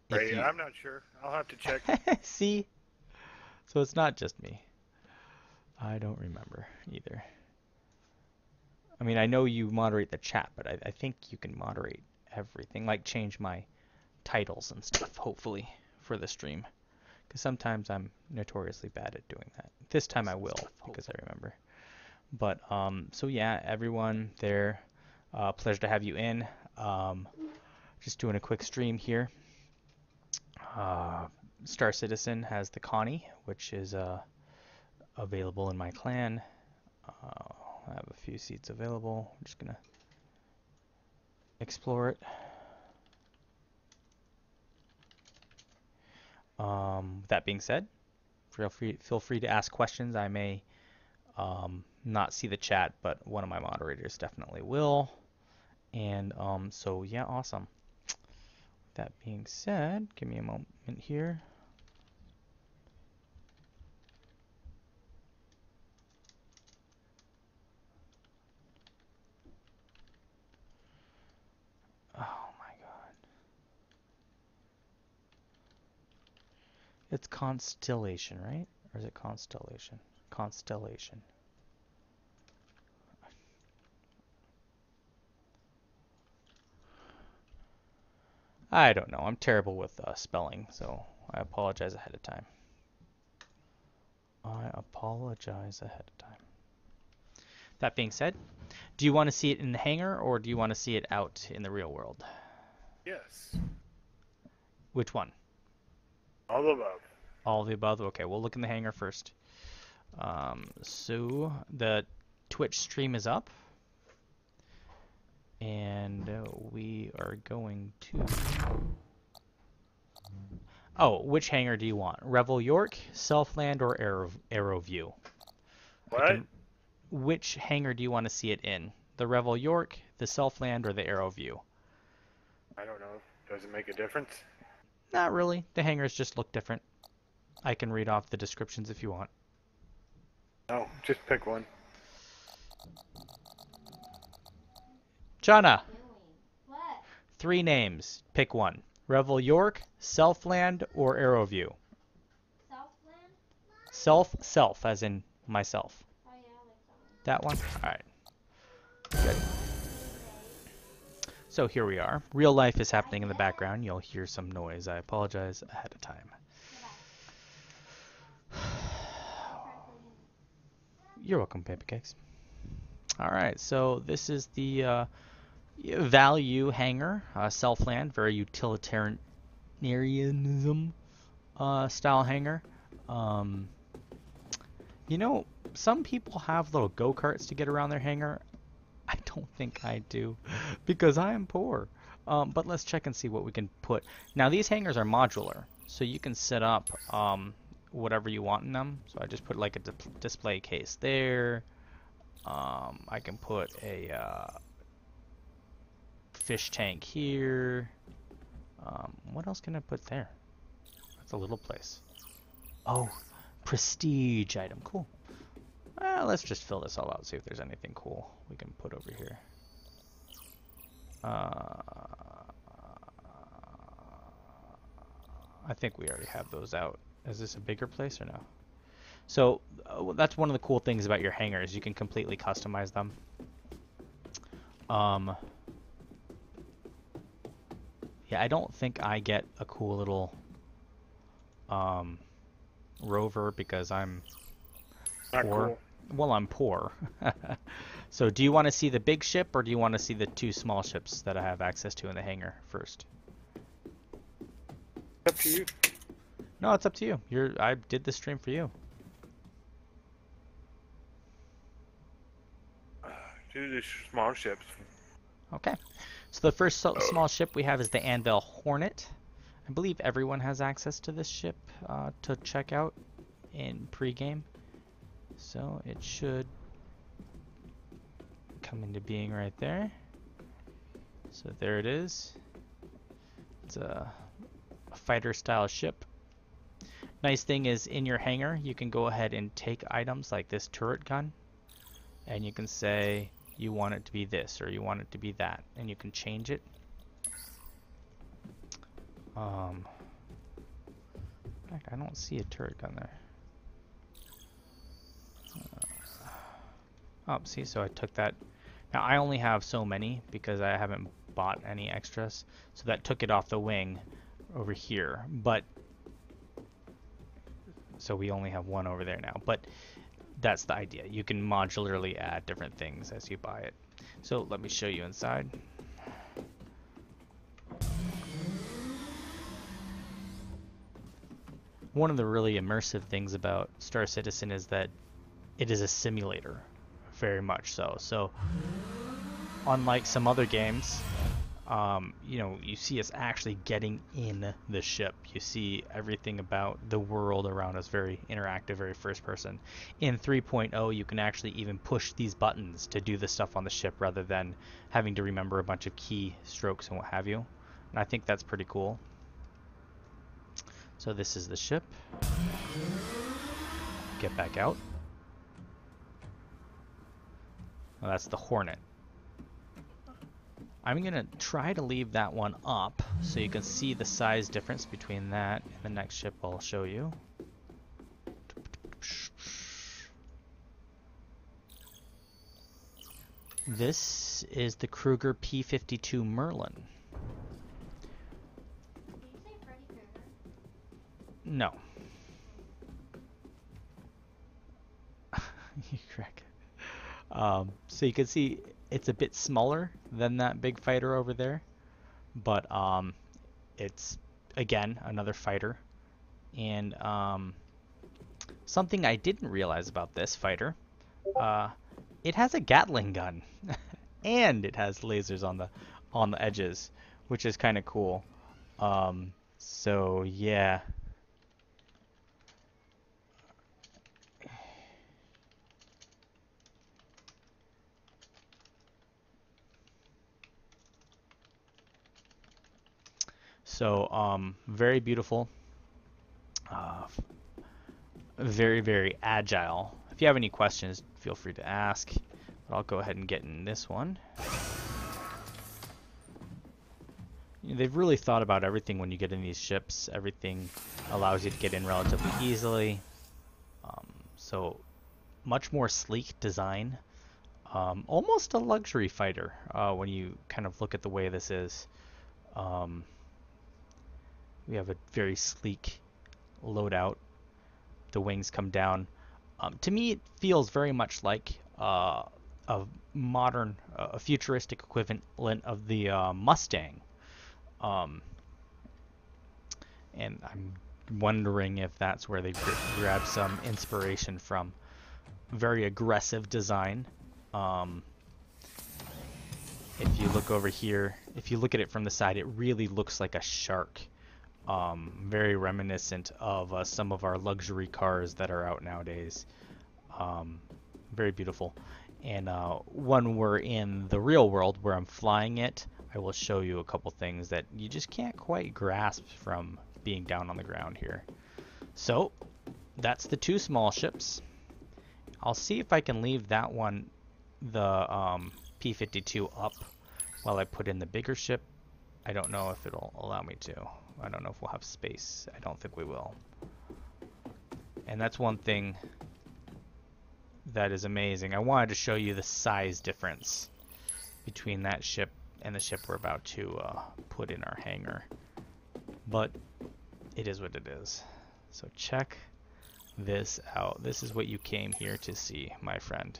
If Right, you I'm not sure. I'll have to check. see, so it's not just me. I don't remember either. I mean, I know you moderate the chat, but I think you can moderate everything, like change my titles and stuff, hopefully, for the stream. Because sometimes I'm notoriously bad at doing that. This time I will, because I remember. But, so yeah, everyone there, pleasure to have you in. Um, just doing a quick stream here. Uh, Star Citizen has the Connie, which is available in my clan. I have a few seats available. I'm just gonna explore it. That being said, feel free to ask questions. I may not see the chat, but one of my moderators definitely will. And so yeah, awesome. That being said, give me a moment here. Oh my god. It's Constellation, right? Or is it Constellation? Constellation. I don't know. I'm terrible with spelling, so I apologize ahead of time. I apologize ahead of time. That being said, do you want to see it in the hangar or do you want to see it out in the real world? Yes. Which one? All above. All of the above? Okay, we'll look in the hangar first. So the Twitch stream is up. And we are going to... Oh, which hangar do you want? Revel York, Selfland, or Arrow View? I What? can... Which hangar do you want to see it in? The Revel York, the Selfland, or the Arrow View? I don't know. Does it make a difference? Not really. The hangars just look different. I can read off the descriptions if you want. No, just pick one. Jana, 3 names. Pick one. Revel York, Selfland, or Arrowview? Self, as in myself. That one? Alright. Good. So here we are. Real life is happening in the background. You'll hear some noise. I apologize ahead of time. You're welcome, pancakes. Alright, so this is the value hanger, Selfland, very utilitarianism style hanger. You know, some people have little go-karts to get around their hangar. I don't think I do because I am poor. But let's check and see what we can put. Now these hangars are modular, so you can set up whatever you want in them. So I just put like a display case there. I can put a fish tank here. What else can I put there? That's a little place. Oh, prestige item. Cool. Let's just fill this all out, see if there's anything cool we can put over here. I think we already have those out. Is this a bigger place or no? So that's one of the cool things about your hangars. You can completely customize them. Yeah, I don't think I get a cool little rover because I'm Not poor. cool. Well, I'm poor. So do you want to see the big ship or do you want to see the 2 small ships that I have access to in the hangar first? Up to you. No, it's up to you. I did the stream for you. Do the small ships. Okay. So the first small ship we have is the Anvil Hornet. I believe everyone has access to this ship to check out in pregame. So it should come into being right there. So there it is. It's a fighter style ship. Nice thing is in your hangar you can go ahead and take items like this turret gun and you can say you want it to be this or you want it to be that and you can change it. In fact, I don't see a turret gun there. Oh, see, so I took that. Now I only have so many because I haven't bought any extras, so that took it off the wing over here. But so we only have one over there now. But that's the idea. You can modularly add different things as you buy it. So let me show you inside. One of the really immersive things about Star Citizen is that it is a simulator, very much so. So unlike some other games, you see us actually getting in the ship. You see everything about the world around us, very interactive, very first person. In 3.0, you can actually even push these buttons to do the stuff on the ship rather than having to remember a bunch of key strokes and what have you. And I think that's pretty cool. So this is the ship. Get back out. Well, that's the Hornet. I'm going to try to leave that one up so you can see the size difference between that and the next ship I'll show you. This is the Kruger P-52 Merlin. Did you say Freddy Krueger? No. You correct. So you can see it's a bit smaller than that big fighter over there, but it's again another fighter. And something I didn't realize about this fighter, it has a Gatling gun, and it has lasers on the edges, which is kind of cool. So yeah. So very beautiful, very, very agile. If you have any questions, feel free to ask. But I'll go ahead and get in this one. They've really thought about everything when you get in these ships. Everything allows you to get in relatively easily. So much more sleek design. Almost a luxury fighter when you kind of look at the way this is. We have a very sleek loadout. The wings come down. To me, it feels very much like a modern, futuristic equivalent of the Mustang. And I'm wondering if that's where they grabbed some inspiration from. Very aggressive design. If you look over here, if you look at it from the side, it really looks like a shark. Very reminiscent of some of our luxury cars that are out nowadays. Very beautiful. And when we're in the real world where I'm flying it, I will show you a couple things that you just can't quite grasp from being down on the ground here. So that's the two small ships. I'll see if I can leave that one, the P-52, up while I put in the bigger ship. I don't know if it'll allow me to. I don't know if we'll have space. I don't think we will. And that's one thing that is amazing. I wanted to show you the size difference between that ship and the ship we're about to put in our hangar. But it is what it is. So check this out. This is what you came here to see, my friend.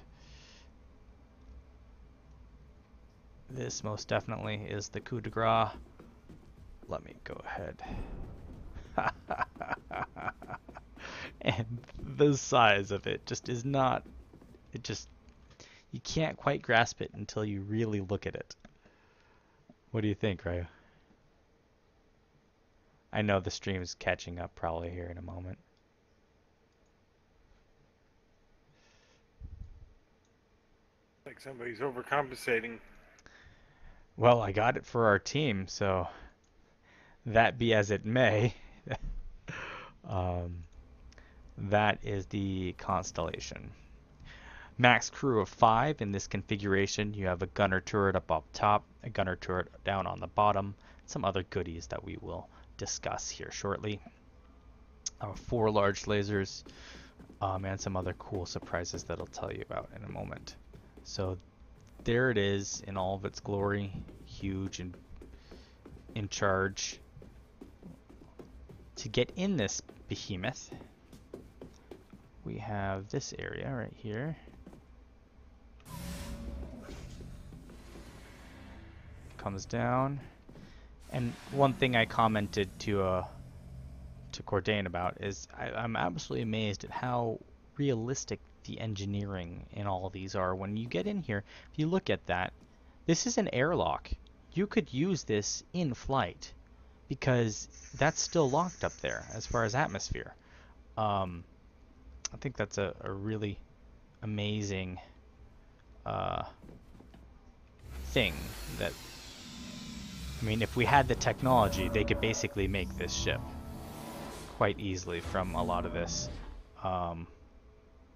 This most definitely is the coup de grace. Let me go ahead. And the size of it just is not, it just, you can't quite grasp it until you really look at it. What do you think, Ryu? I know the stream's catching up probably here in a moment. Like somebody's overcompensating. Well, I got it for our team, so that be as it may. That is the Constellation. Max crew of 5 in this configuration. You have a gunner turret up top, a gunner turret down on the bottom, some other goodies that we will discuss here shortly. 4 large lasers, and some other cool surprises that I'll tell you about in a moment. So there it is in all of its glory, huge and in charge. To get in this behemoth, we have this area right here. Comes down, and one thing I commented to Cordain about is I'm absolutely amazed at how realistic the engineering in all of these are. When you get in here, if you look at that, this is an airlock. You could use this in flight because that's still locked up there as far as atmosphere. I think that's a really amazing thing that, I mean, if we had the technology, they could basically make this ship quite easily from a lot of this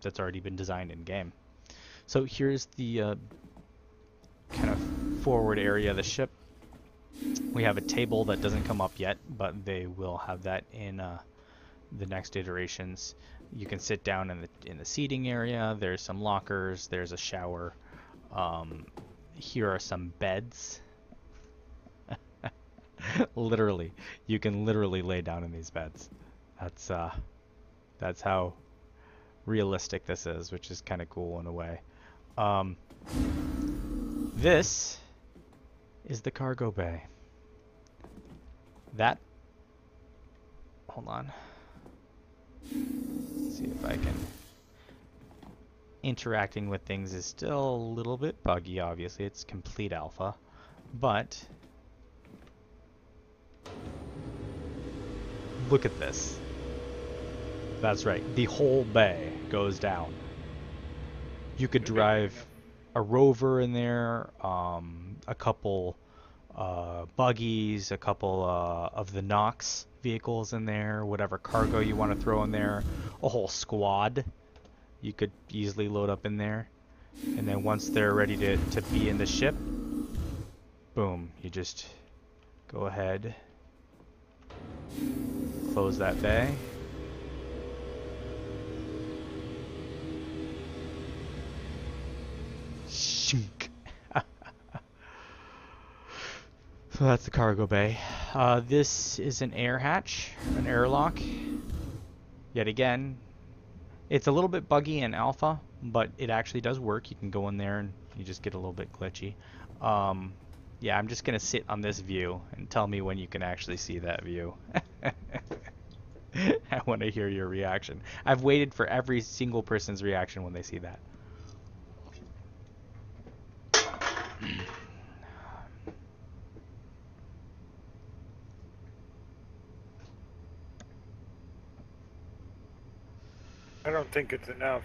that's already been designed in game. So here's the kind of forward area of the ship. We have a table that doesn't come up yet, but they will have that in the next iterations. You can sit down in the seating area. There's some lockers. There's a shower. Here are some beds. Literally, you can literally lay down in these beds. That's how realistic this is, which is kind of cool in a way. This is the cargo bay. That, hold on. Let's see if I can. Interacting with things is still a little bit buggy, obviously. It's complete alpha, but look at this. That's right, the whole bay goes down. You could drive a rover in there, a couple buggies, a couple of the Nox vehicles in there, whatever cargo you want to throw in there, a whole squad you could easily load up in there. And then once they're ready to be in the ship, boom, you just go ahead, close that bay. Shink. So that's the cargo bay. This is an air hatch, an airlock. Yet again, it's a little bit buggy in alpha, but it actually does work. You can go in there and you just get a little bit glitchy. Yeah, I'm just gonna sit on this view and tell me when you can actually see that view. I want to hear your reaction. I've waited for every single person's reaction when they see that. I don't think it's enough.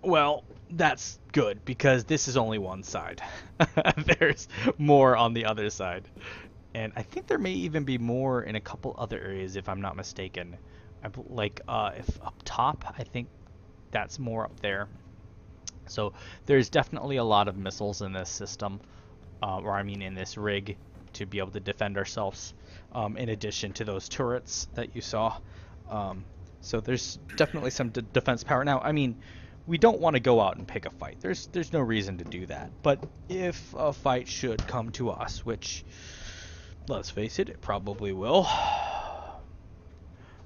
Well, that's good because this is only one side. There's more on the other side. And I think there may even be more in a couple other areas if I'm not mistaken. Like if up top, I think that's more up there. So there's definitely a lot of missiles in this system, or I mean in this rig, to be able to defend ourselves, in addition to those turrets that you saw. So there's definitely some defense power. Now, I mean, we don't want to go out and pick a fight. There's no reason to do that. But if a fight should come to us, which, let's face it, it probably will,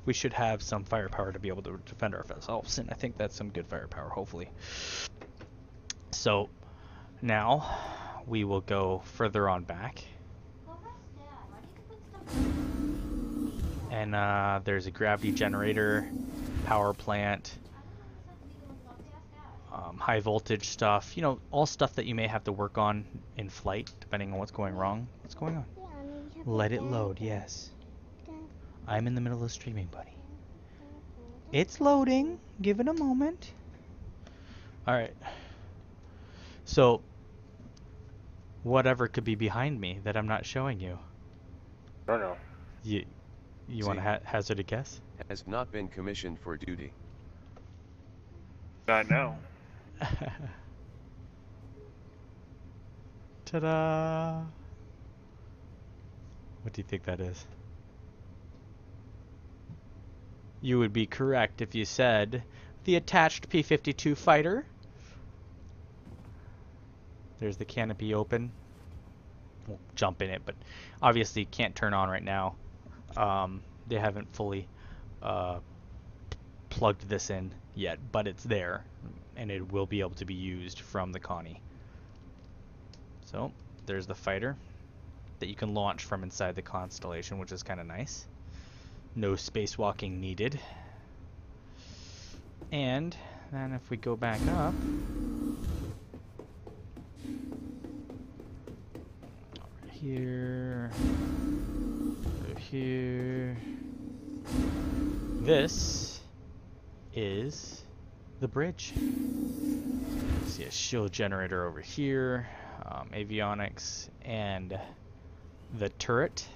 we should have some firepower to be able to defend ourselves, and I think that's some good firepower, hopefully. So now we will go further on back. Well, that's Dad. Why do you put stuff And there's a gravity generator, power plant, high voltage stuff, you know, all stuff that you may have to work on in flight, depending on what's going wrong. What's going on? Let it load, yes. I'm in the middle of streaming, buddy. It's loading. Give it a moment. Alright. So, whatever could be behind me that I'm not showing you. I don't know. You want to hazard a guess? Has not been commissioned for duty. Not now. Ta-da! What do you think that is? You would be correct if you said the attached P-52 fighter. There's the canopy open. We'll jump in it, but obviously can't turn on right now. They haven't fully plugged this in yet, but it's there, and it will be able to be used from the Connie. So there's the fighter that you can launch from inside the Constellation, which is kind of nice. No spacewalking needed. And then if we go back up, over here, over here, this is the bridge. See a shield generator over here, avionics, and the turret.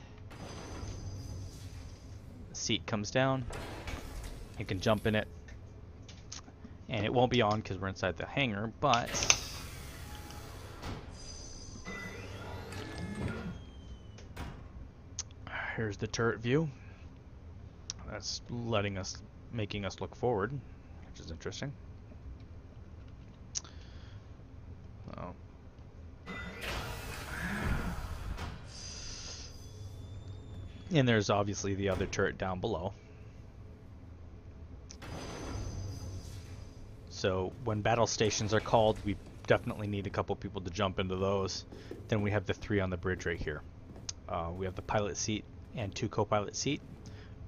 The seat comes down. You can jump in it. And it won't be on because we're inside the hangar, but here's the turret view. That's making us look forward, which is interesting. Oh. And there's obviously the other turret down below. So when battle stations are called, we definitely need a couple people to jump into those. Then we have the 3 on the bridge right here. We have the pilot seat and 2 co-pilot seat.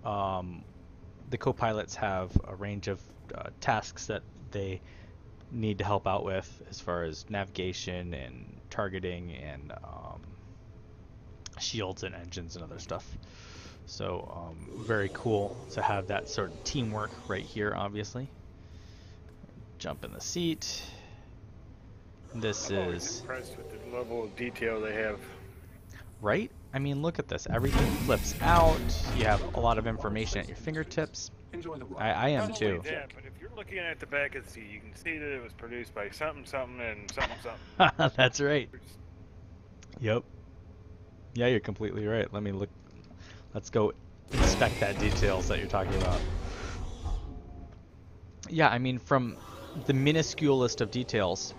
The co-pilots have a range of tasks that they need to help out with as far as navigation and targeting and shields and engines and other stuff. So very cool to have that sort of teamwork right here, obviously. Jump in the seat. This I'm always is impressed with the level of detail they have. right. I mean, look at this. Everything flips out. You have a lot of information at your fingertips. I am Not too. only that, but if you're looking at the back of the seat, you can see that it was produced by something, something, and something, something. That's right. Yep. Yeah, you're completely right. Let me look. Let's go inspect that details that you're talking about. Yeah, I mean, from the minusculest of details,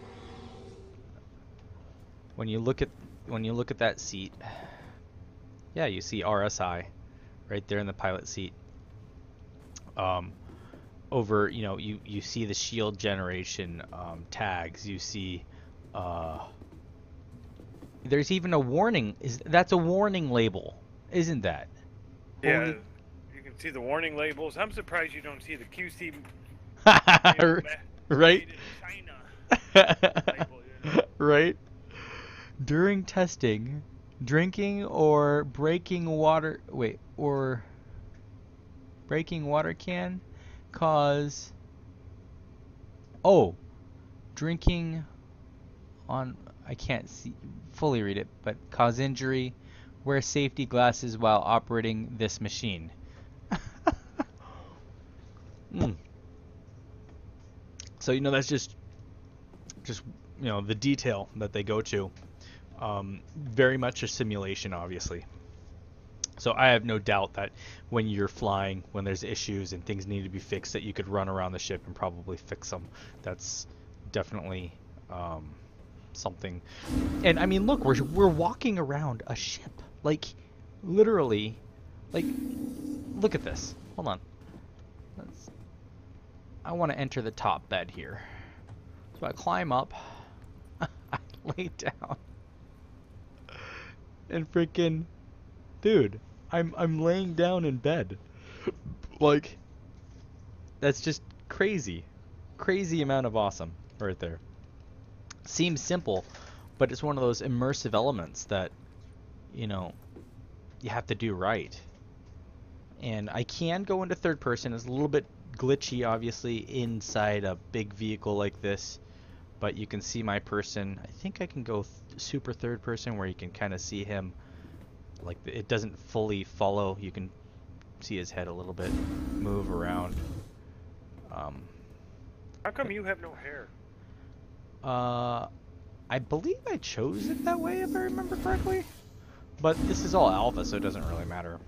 when you look at that seat, yeah, you see RSI right there in the pilot seat. Over, you see the shield generation tags. You see, there's even a warning. That's a warning label, isn't that? Yeah, Holy... you can see the warning labels. I'm surprised you don't see the QC right? made in China label, Right? During testing, drinking or breaking water can cause drinking on I can't fully read it, but cause injury. Wear safety glasses while operating this machine. So that's just the detail that they go to. Very much a simulation, obviously. So I have no doubt that when you're flying, when there's issues and things need to be fixed, that you could run around the ship and probably fix them. That's definitely something. And I mean, look, we're walking around a ship, like literally, like look at this. Hold on. I want to enter the top bed here. So I climb up, I lay down, and freaking, dude, I'm laying down in bed. Like, that's just crazy. Crazy amount of awesome right there. Seems simple, but it's one of those immersive elements that, you have to do right. And I can go into third person. It's a little bit glitchy, obviously, inside a big vehicle like this. But you can see my person. I think I can go super third person where you can kind of see him. Like, it doesn't fully follow. You can see his head a little bit move around. How come you have no hair? I believe I chose it that way, if I remember correctly. But this is all alpha, so it doesn't really matter.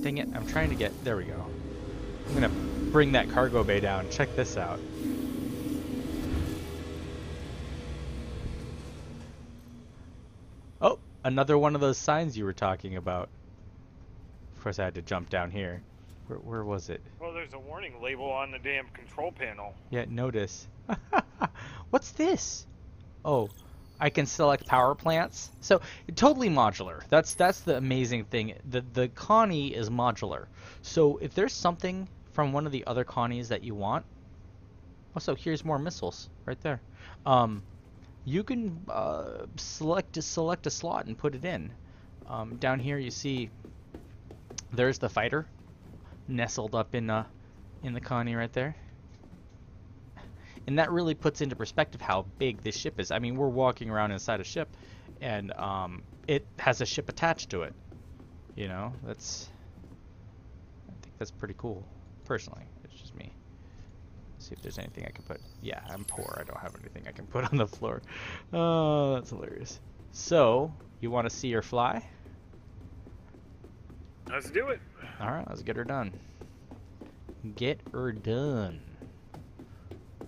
Dang it, I'm trying to get... There we go. I'm gonna bring that cargo bay down. Check this out. Oh, another one of those signs you were talking about. Of course, I had to jump down here. Where was it? Well, there's a warning label on the damn control panel. Yeah, notice. What's this? Oh, I can select power plants. So totally modular. That's the amazing thing. The Connie is modular. So if there's something from one of the other Connies that you want, also here's more missiles right there. You can select a slot and put it in. Down here you see there's the fighter nestled up in the Connie right there. And that really puts into perspective how big this ship is. I mean, we're walking around inside a ship, and it has a ship attached to it. You know, I think that's pretty cool. Personally, it's just me. Let's see if there's anything I can put. Yeah, I'm poor. I don't have anything I can put on the floor. Oh, that's hilarious. So, you want to see her fly? Let's do it. All right, let's get her done. Get her done.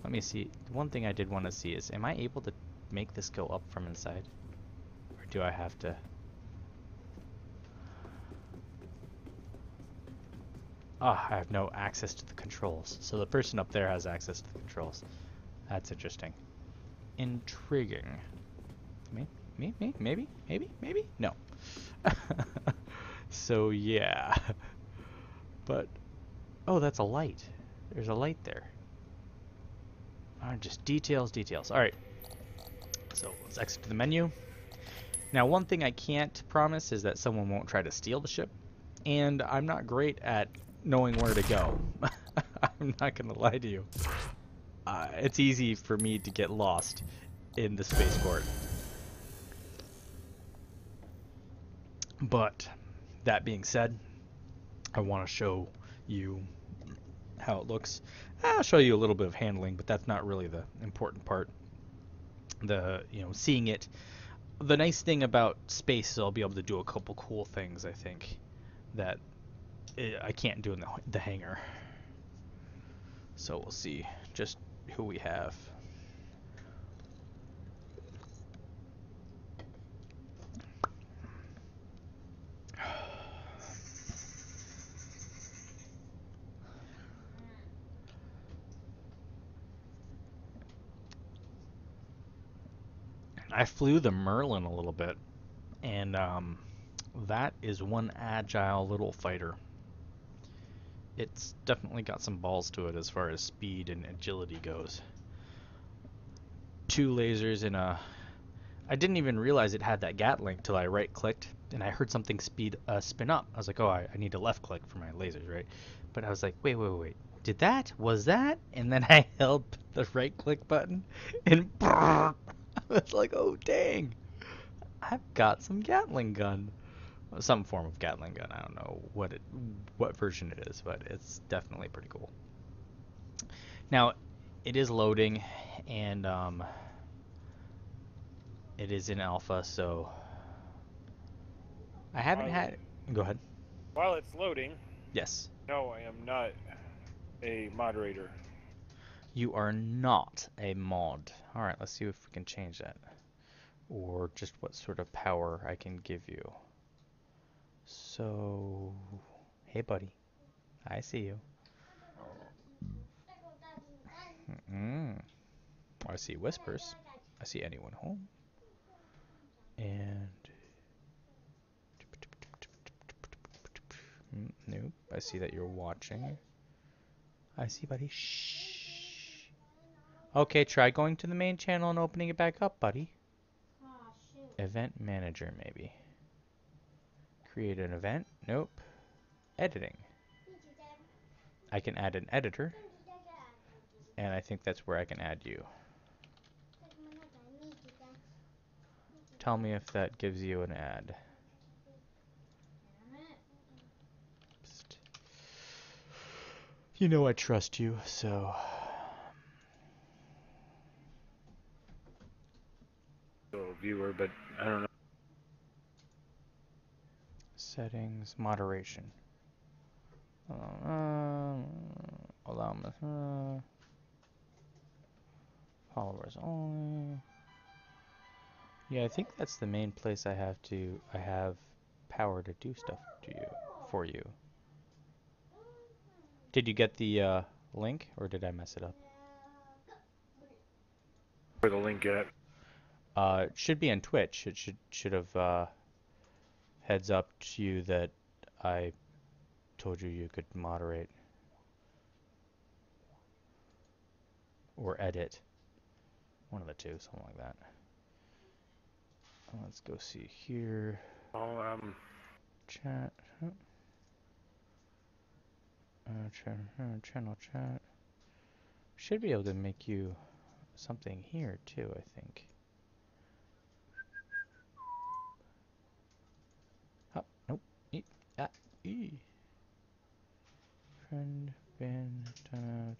Let me see. One thing I did want to see is, am I able to make this go up from inside? Or do I have to... Ah, I have no access to the controls. So the person up there has access to the controls. That's interesting. Intriguing. Maybe? No. So, yeah. But, oh, that's a light. There's a light there. Just details. Alright. So let's exit to the menu. Now, one thing I can't promise is that someone won't try to steal the ship. And I'm not great at knowing where to go. I'm not going to lie to you. It's easy for me to get lost in the spaceport. But, that being said, I want to show you how it looks. I'll show you a little bit of handling, but that's not really the important part. Seeing it. The nice thing about space is I'll be able to do a couple cool things, I think, that I can't do in the hangar. So we'll see just who we have. I flew the Merlin a little bit, and that is one agile little fighter. It's definitely got some balls to it as far as speed and agility goes. 2 lasers in a... I didn't even realize it had that Gatling till I right-clicked, and I heard something spin up. I was like, oh, I need to left-click for my lasers, right? But I was like, wait. Did that? Was that? And then I held the right-click button, and I was like, oh, dang. I've got some Gatling gun. Some form of Gatling gun. I don't know what version it is, but it's definitely pretty cool. Now, it is loading, and it is in alpha, so I haven't had... Go ahead. While it's loading, Yes. no, I am not a moderator. You are not a mod. Alright, let's see if we can change that. Or just what sort of power I can give you. So... Hey, buddy. I see you. I see whispers. I see anyone home. And... Nope. I see that you're watching. I see, buddy. Shh. Okay, try going to the main channel and opening it back up, buddy. Event manager, maybe. Create an event. Nope. Editing. I can add an editor. And I think that's where I can add you. Tell me if that gives you an ad. Psst. You know I trust you, so... Viewer, but I don't know. Settings, moderation. Allow followers only. Yeah, I think that's the main place I have power to do stuff to you for you. Did you get the link, or did I mess it up? Where the link at? It should be on Twitch. It should have heads up to you that I told you could moderate or edit. One of the two, something like that. Let's go see here. Oh, Chat. Channel chat. Should be able to make you something here too, I think. Oh, nope. E. Friend bin timeout.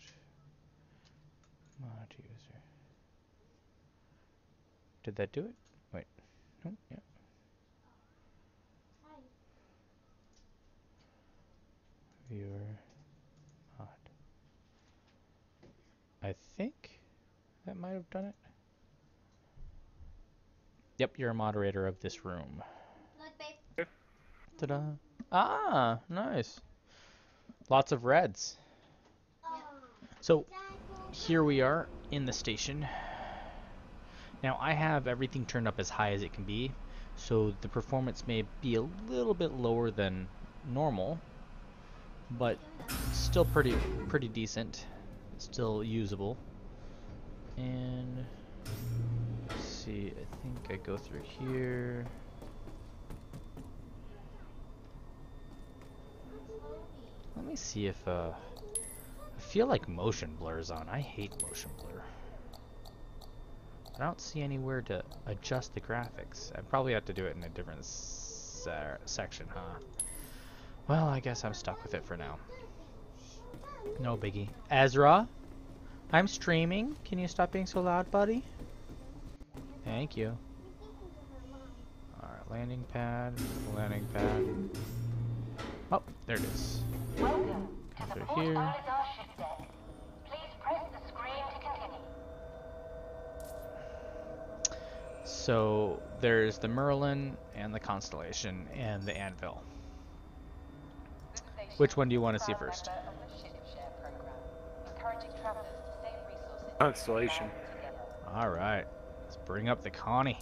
Mod user. Did that do it? Wait. Nope. Yeah. Viewer. Mod. I think that might have done it. Yep, you're a moderator of this room. Look, babe. Ta-da. Ah, nice. Lots of reds. So here we are in the station. Now I have everything turned up as high as it can be, so the performance may be a little bit lower than normal, but still pretty decent, still usable. And let's see, I think I go through here. Let me see if I feel like motion blur's on. I hate motion blur. I don't see anywhere to adjust the graphics. I probably have to do it in a different section, huh? Well, I guess I'm stuck with it for now. No biggie. Ezra, I'm streaming. Can you stop being so loud, buddy? Thank you. Alright, landing pad. Oh, there it is. Welcome to the Through Port here. Alidar ship deck. Please press the screen to continue. So there's the Merlin and the Constellation and the Anvil. Which one do you want to see first? Constellation. Alright, let's bring up the Connie.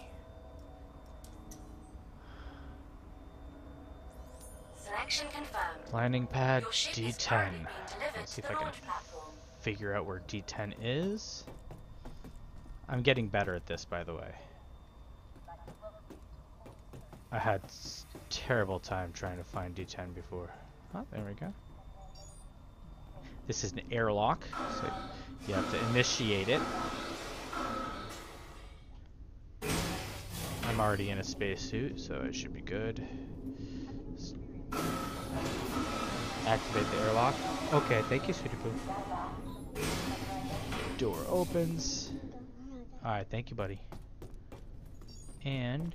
Selection confirmed. Landing pad Your ship is D10. currently being delivered Let's see to if I the can launch platform. figure out where D10 is. I'm getting better at this, by the way. I had terrible time trying to find D10 before. Oh, there we go. This is an airlock, so you have to initiate it. I'm already in a spacesuit, so it should be good. Activate the airlock. Okay, thank you, sweetie poo. Door opens. Alright, thank you, buddy. And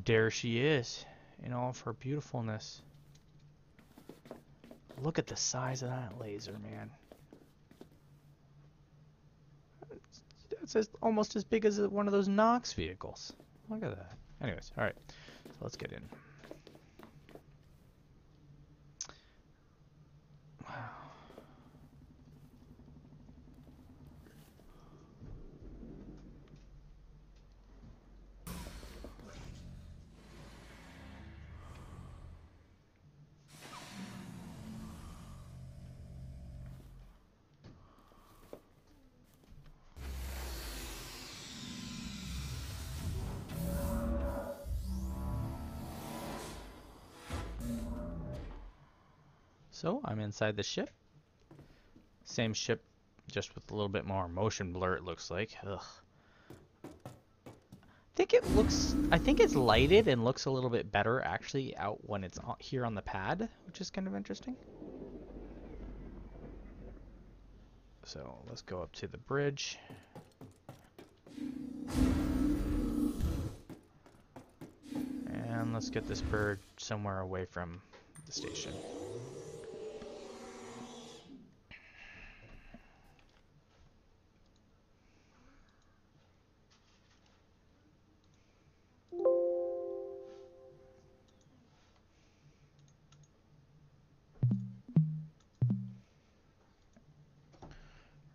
there she is, in all of her beautifulness. Look at the size of that laser, man. It's almost as big as one of those Nox vehicles. Look at that. Anyways, alright. So let's get in. Wow. So I'm inside the ship. Same ship, just with a little bit more motion blur, it looks like. Ugh. I think it's lighted and looks a little bit better actually out when it's here on the pad, which is kind of interesting. So let's go up to the bridge. And let's get this bird somewhere away from the station.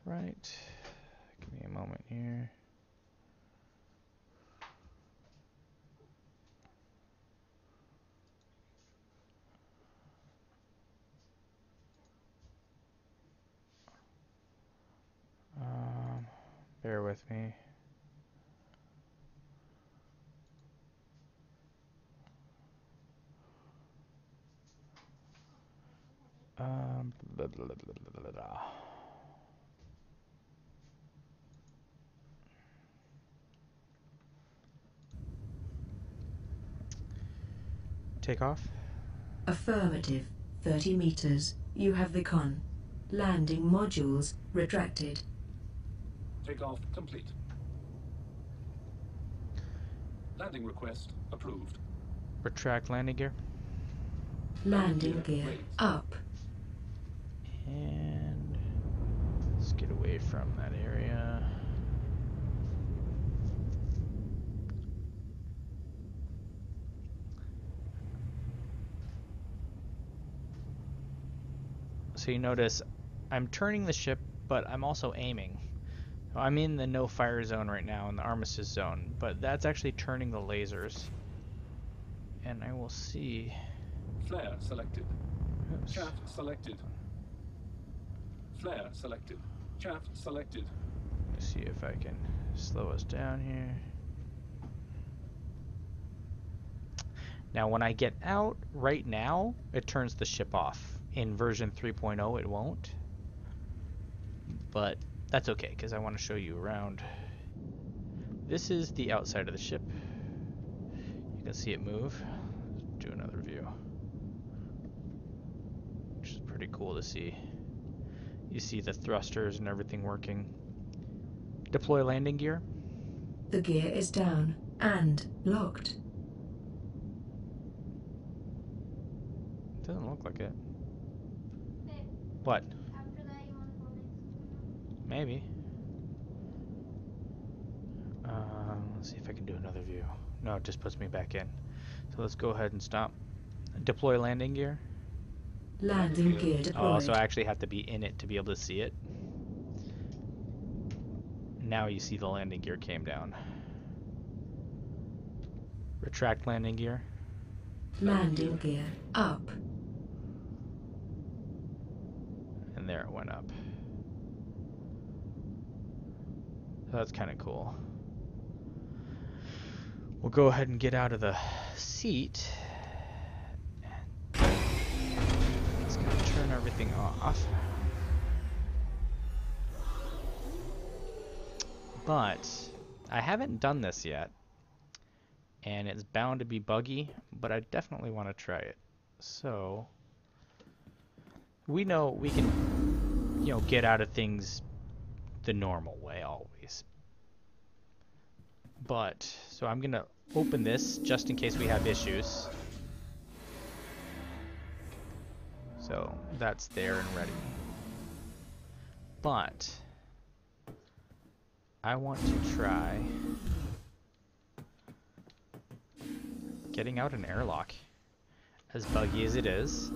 Right. Give me a moment here. Bear with me. Blah, blah, blah, blah, blah, blah. Take off. Affirmative. 30 meters. You have the con. Landing modules retracted. Takeoff complete. Landing request approved. Retract landing gear. Landing gear raised. up. And let's get away from that area. So you notice I'm turning the ship, but I'm also aiming. I'm in the no fire zone right now, in the armistice zone, but that's actually turning the lasers. And I will see. Flare selected. Oops. Chaff selected. Flare selected. Chaff selected. Let's see if I can slow us down here. Now when I get out right now, it turns the ship off. In version 3.0 it won't. But that's okay, because I want to show you around. This is the outside of the ship. You can see it move. Let's do another view. Which is pretty cool to see. You see the thrusters and everything working. Deploy landing gear. The gear is down and locked. Doesn't look like it. Babe, What? after that, you want to go next? Maybe. Let's see if I can do another view. No, it just puts me back in. So let's go ahead and stop. Deploy landing gear. Landing gear Oh, deployed. so I actually have to be in it to be able to see it. Now you see the landing gear came down. Retract landing gear. Landing gear up. And there it went up. So that's kind of cool. We'll go ahead and get out of the seat. It's going to turn everything off. But I haven't done this yet. And it's bound to be buggy, but I definitely want to try it. So we know we can, get out of things the normal way always. But, so I'm going to open this just in case we have issues. So that's there and ready. But I want to try getting out an airlock. As buggy as it is.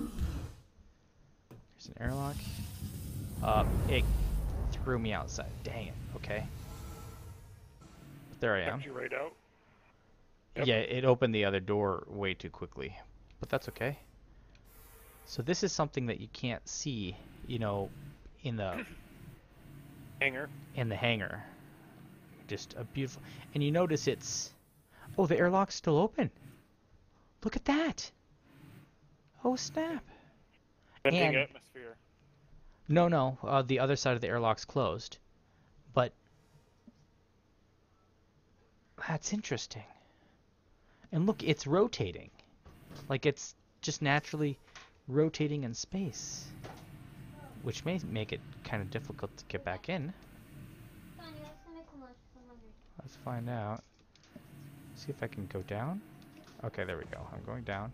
There's an airlock. It threw me outside. Dang it. Okay. There I am. Kept you right out. Yep. Yeah, it opened the other door way too quickly. But that's okay. So this is something that you can't see, in the Hangar. hangar. Just a beautiful. And you notice it's. Oh, the airlock's still open. Look at that. Oh, snap. Venting And- atmosphere. No. The other side of the airlock's closed. But that's interesting. And look, it's rotating. Like it's just naturally rotating in space. Which may make it kind of difficult to get back in. Sonny, let's go make some lunch. I'm hungry. Let's find out. See if I can go down. Okay, there we go. I'm going down.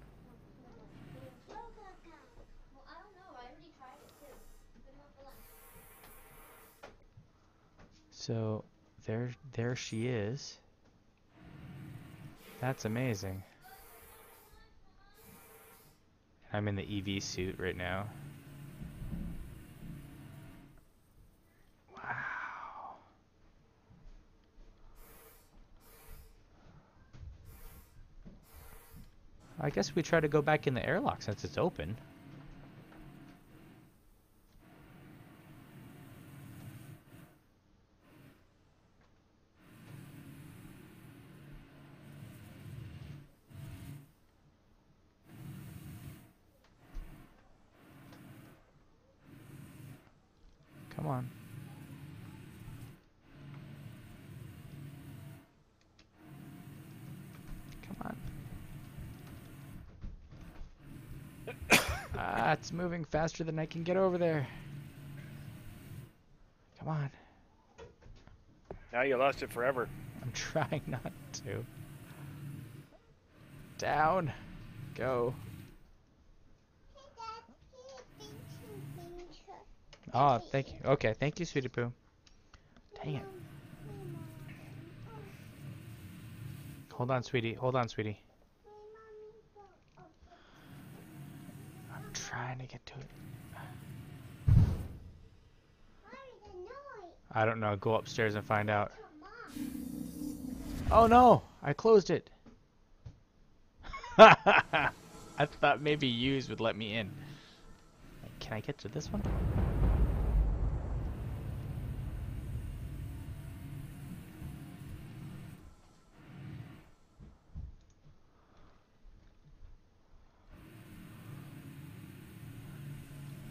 So there she is. That's amazing. I'm in the EV suit right now. Wow. I guess we try to go back in the airlock since it's open. Come on. Come on. Ah, it's moving faster than I can get over there. Come on. Now you lost it forever. I'm trying not to. Down. Go. Oh, thank you. Okay, thank you, Sweetie Poo. Dang it. Hold on, sweetie. Hold on, sweetie. I'm trying to get to it. I don't know. Go upstairs and find out. Oh no! I closed it. I thought maybe use would let me in. Can I get to this one?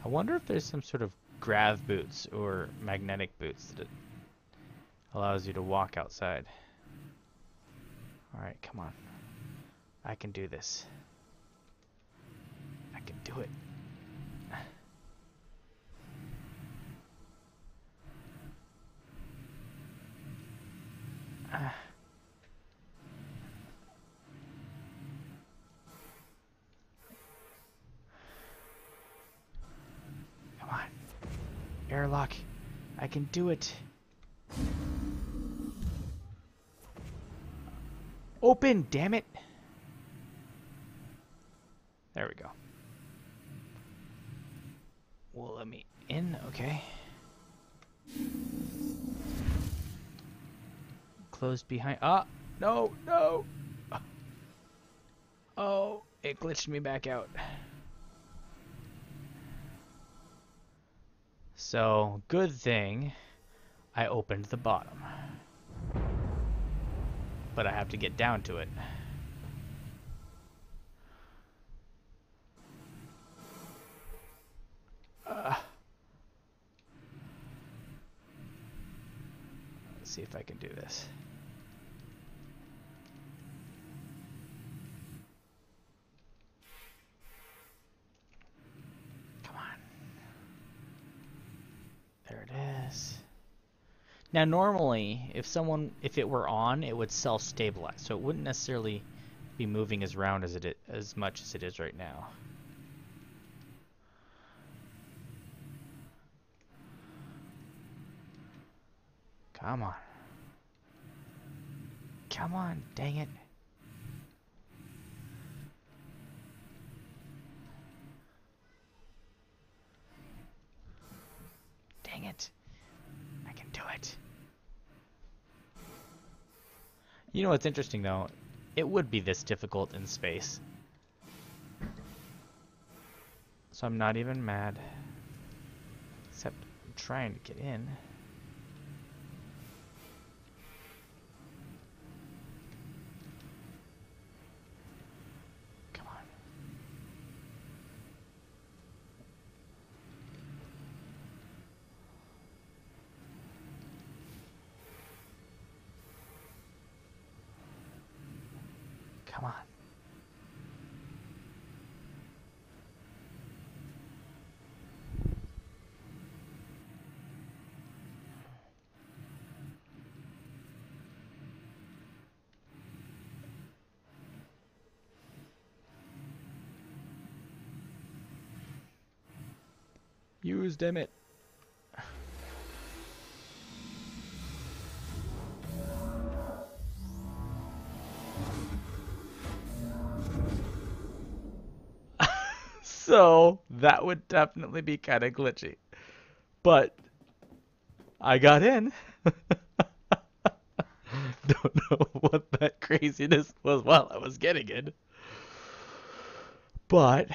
I wonder if there's some sort of grav boots or magnetic boots that it allows you to walk outside. Alright, come on. I can do this. I can do it. Come on. Airlock. I can do it. Open, damn it. There we go. Well, let me in, okay. Closed behind. Ah, no, no. Oh, it glitched me back out. So, good thing I opened the bottom. But I have to get down to it. Let's see if I can do this. Come on. There it is. Now normally, if it were on, it would self-stabilize, so it wouldn't necessarily be moving as round as much as it is right now. Come on. Come on, dang it. Dang it. I can do it. You know what's interesting though? It would be this difficult in space. So I'm not even mad. Except I'm trying to get in. Come on. Come on. Use, damn it. So that would definitely be kind of glitchy. But I got in. Don't know what that craziness was while I was getting in. But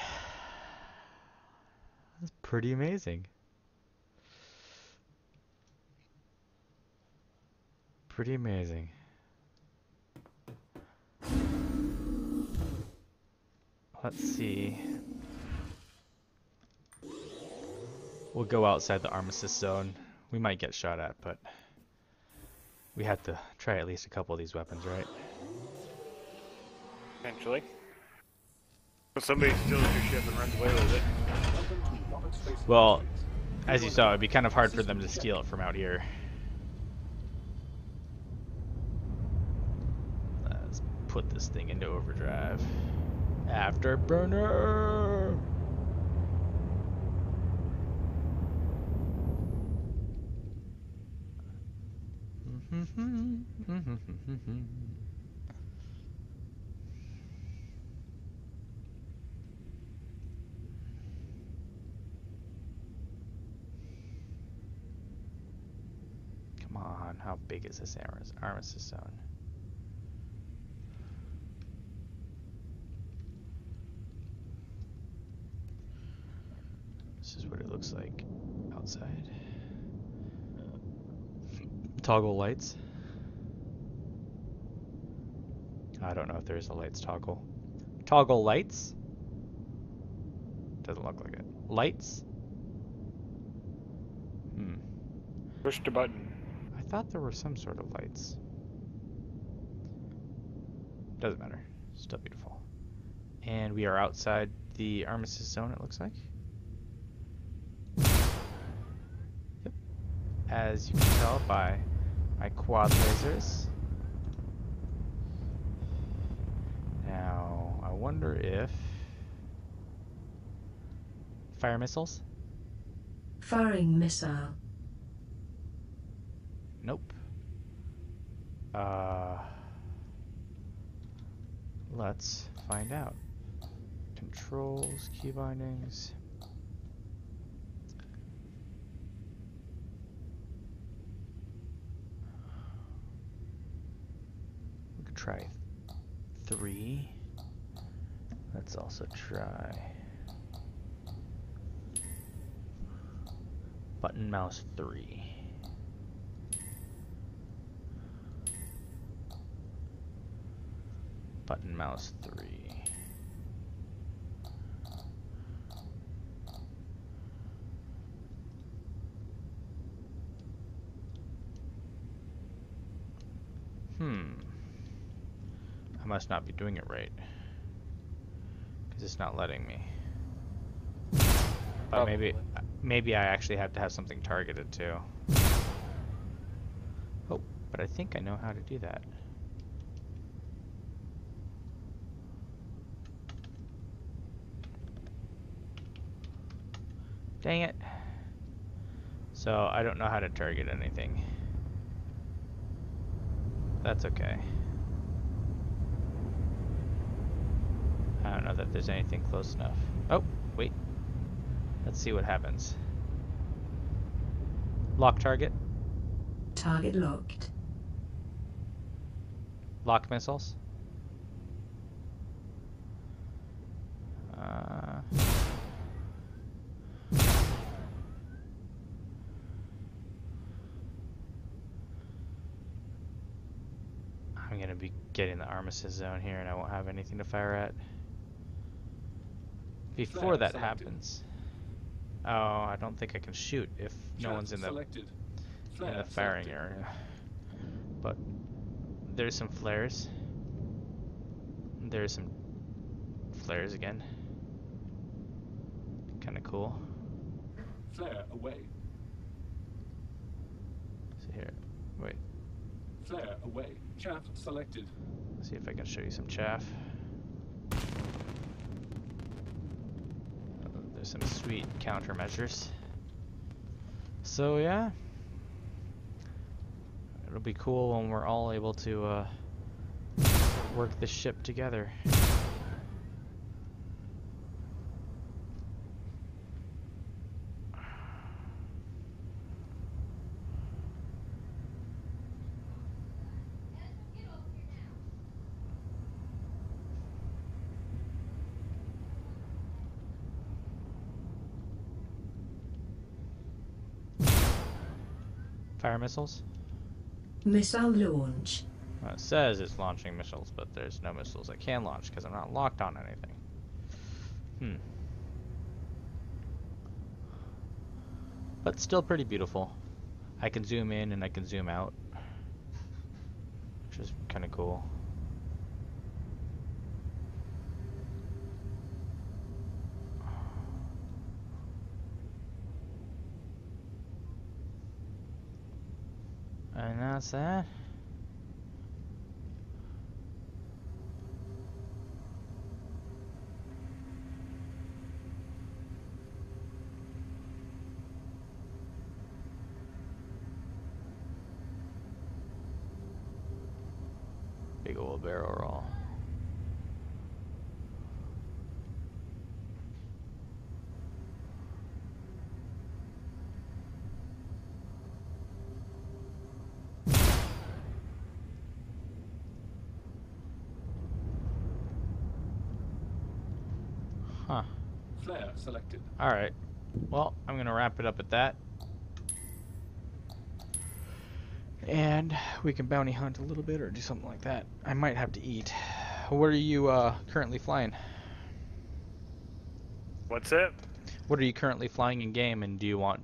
it's pretty amazing. Pretty amazing. Let's see. We'll go outside the armistice zone. We might get shot at, but we have to try at least a couple of these weapons, right? Eventually. But somebody steals your ship and runs away with it. Welcome to Robert Space Well, Industries. as you saw, it'd be kind of hard for them to steal it from out here. Let's put this thing into overdrive. Afterburner! Come on, how big is this armistice zone? This is what it looks like outside. Toggle lights. I don't know if there's a lights toggle. Toggle lights? Doesn't look like it. Lights? Push the button. I thought there were some sort of lights. Doesn't matter. Still beautiful. And we are outside the armistice zone, it looks like. Yep. As you can tell by my quad lasers. Now, I wonder if... Fire missiles? Firing missile. Nope. Let's find out. Controls, key bindings. We could try 3. Let's also try button mouse 3. Button mouse 3. I must not be doing it right. Because it's not letting me. But maybe I actually have to have something targeted too. Oh, but I think I know how to do that. Dang it. So I don't know how to target anything. That's okay. I don't know that there's anything close enough. Oh, wait. Let's see what happens. Lock target. Target locked. Lock missiles. I'm gonna be getting the armistice zone here and I won't have anything to fire at. Before that happens. Oh, I don't think I can shoot if no one's in the firing area. But there's some flares. There's some flares again. Kind of cool. Flare away. See here. Wait. Flare away. Chaff selected. Let's see if I can show you some chaff. There's some sweet countermeasures. So yeah, it'll be cool when we're all able to work the ship together. Fire missiles? Missile launch. Well, it says it's launching missiles, but there's no missiles I can launch because I'm not locked on anything. But still pretty beautiful. I can zoom in and I can zoom out, which is kind of cool. And that's that. Big old barrel roll. Huh. Flare selected. Alright. Well, I'm going to wrap it up at that. And we can bounty hunt a little bit or do something like that. I might have to eat. What are you currently flying? What's that? What are you currently flying in game, and do you want